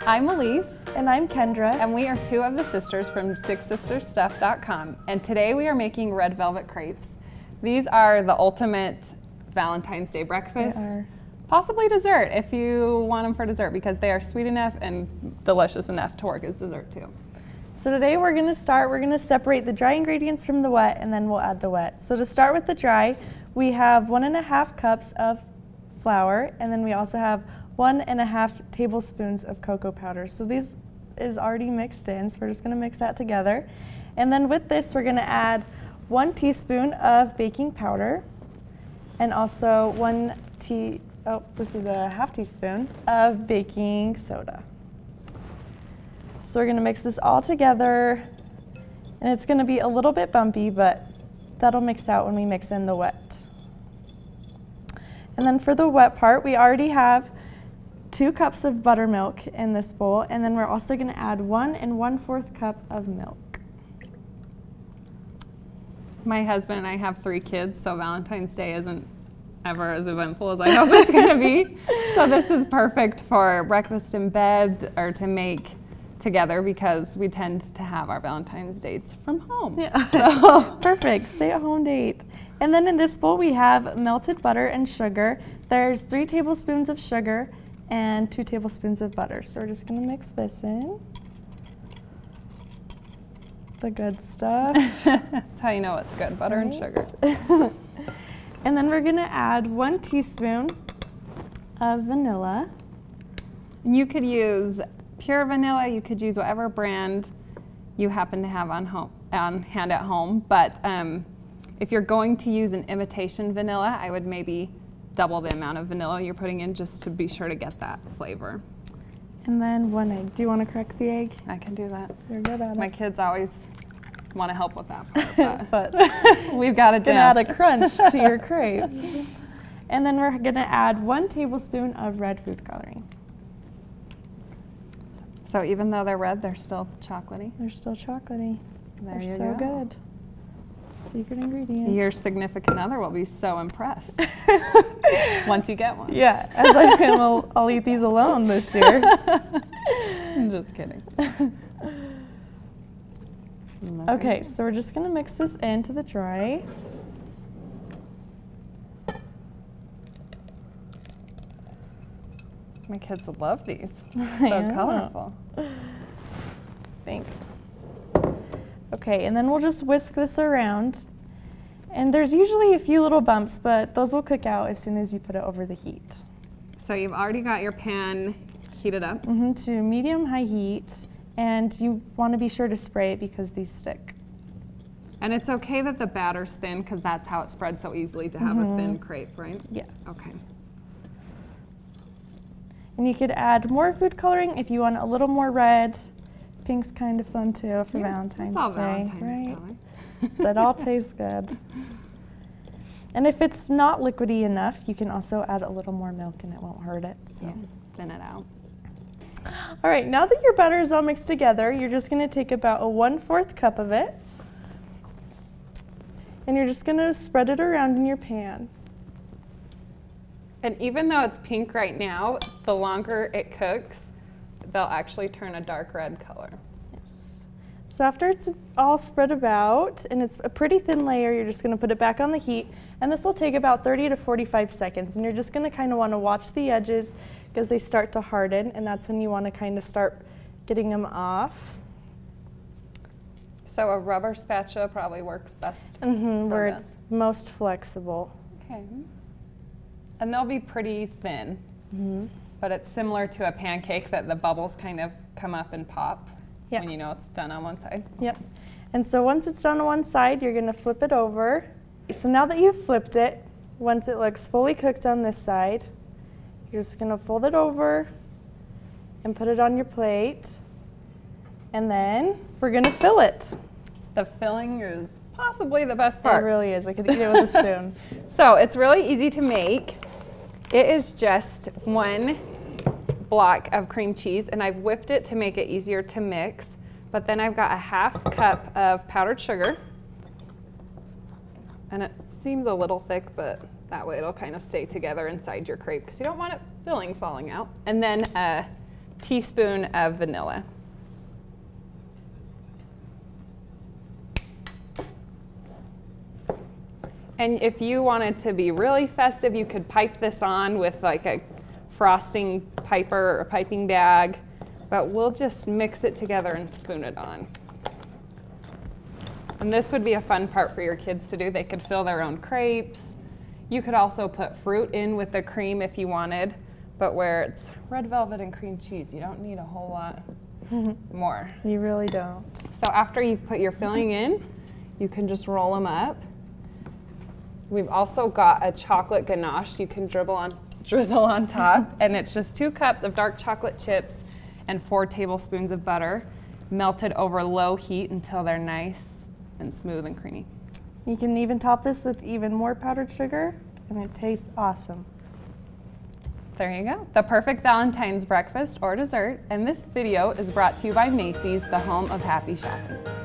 I'm Elyse. And I'm Kendra. And we are two of the sisters from SixSistersStuff.com. And today we are making red velvet crepes. These are the ultimate Valentine's Day breakfast. They are. Possibly dessert if you want them for dessert, because they are sweet enough and delicious enough to work as dessert too. So today we're going to separate the dry ingredients from the wet, and then we'll add the wet. So to start with the dry, we have 1½ cups of flour, and then we also have 1½ tablespoons of cocoa powder. So these is already mixed in, so we're just going to mix that together. And then with this, we're going to add 1 teaspoon of baking powder, and also this is a ½ teaspoon of baking soda. So we're going to mix this all together, and it's going to be a little bit bumpy, but that'll mix out when we mix in the wet. And then for the wet part, we already have 2 cups of buttermilk in this bowl, and then we're also going to add 1 1/4 cup of milk. My husband and I have 3 kids, so Valentine's Day isn't ever as eventful as I hope it's going to be. So this is perfect for breakfast in bed or to make together, because we tend to have our Valentine's dates from home. Yeah. So Perfect, stay-at-home date. And then in this bowl we have melted butter and sugar. There's 3 tablespoons of sugar and 2 tablespoons of butter. So we're just going to mix this in. The good stuff. that's how you know it's good, butter and sugar. And then we're going to add 1 teaspoon of vanilla. And you could use pure vanilla, you could use whatever brand you happen to have on hand at home, but if you're going to use an imitation vanilla, I would maybe double the amount of vanilla you're putting in, just to be sure to get that flavor. And then 1 egg. Do you want to crack the egg? I can do that. You're good at it. My kids always want to help with that part, but we've got it down. Gonna add a crunch to your crepes. And then we're gonna add 1 tablespoon of red food coloring. So even though they're red, they're still chocolatey? They're still chocolatey. There they're you so go. good. Secret ingredient. Your significant other will be so impressed once you get one. Yeah, as I am, I'll eat these alone this year. I'm just kidding. Okay, so we're just gonna mix this into the dry. My kids would love these. So colorful. Thanks. Okay, and then we'll just whisk this around. And there's usually a few little bumps, but those will cook out as soon as you put it over the heat. So you've already got your pan heated up? To medium-high heat, and you want to be sure to spray it because these stick. And it's okay that the batter's thin, because that's how it spreads so easily, to have a thin crepe, right? Yes. Okay. And you could add more food coloring if you want a little more red. Pink's kind of fun too for Valentine's it's all Day, Valentine's right? color. That all tastes good. And if it's not liquidy enough, you can also add a little more milk and it won't hurt it. So. Yeah, thin it out. All right, now that your butter is all mixed together, you're just going to take about a 1/4 cup of it, and you're just going to spread it around in your pan. And even though it's pink right now, the longer it cooks, they'll actually turn a dark red color. Yes. So after it's all spread about, and it's a pretty thin layer, you're just going to put it back on the heat, and this will take about 30 to 45 seconds, and you're just going to kind of want to watch the edges because they start to harden, and that's when you want to kind of start getting them off. So a rubber spatula probably works best Where this. it's most flexible. Okay. And they'll be pretty thin, but it's similar to a pancake that the bubbles kind of come up and pop when you know it's done on one side. Yep. And so once it's done on one side, you're going to flip it over. So now that you've flipped it, once it looks fully cooked on this side, you're just going to fold it over and put it on your plate. And then we're going to fill it. The filling is possibly the best part. It really is. I could eat it with a spoon. So it's really easy to make. It is just 1 block of cream cheese, and I've whipped it to make it easier to mix. But then I've got a ½ cup of powdered sugar. And it seems a little thick, but that way it'll kind of stay together inside your crepe because you don't want it filling falling out. And then a teaspoon of vanilla. And if you wanted to be really festive, you could pipe this on with like a frosting piper or a piping bag, but we'll just mix it together and spoon it on. And this would be a fun part for your kids to do. They could fill their own crepes. You could also put fruit in with the cream if you wanted, but where it's red velvet and cream cheese, you don't need a whole lot more. You really don't. So after you've put your filling in, you can just roll them up. We've also got a chocolate ganache you can drizzle on top, and it's just 2 cups of dark chocolate chips and 4 tablespoons of butter, melted over low heat until they're nice and smooth and creamy. You can even top this with even more powdered sugar, and it tastes awesome. There you go, the perfect Valentine's breakfast or dessert, and this video is brought to you by Macy's, the home of happy shopping.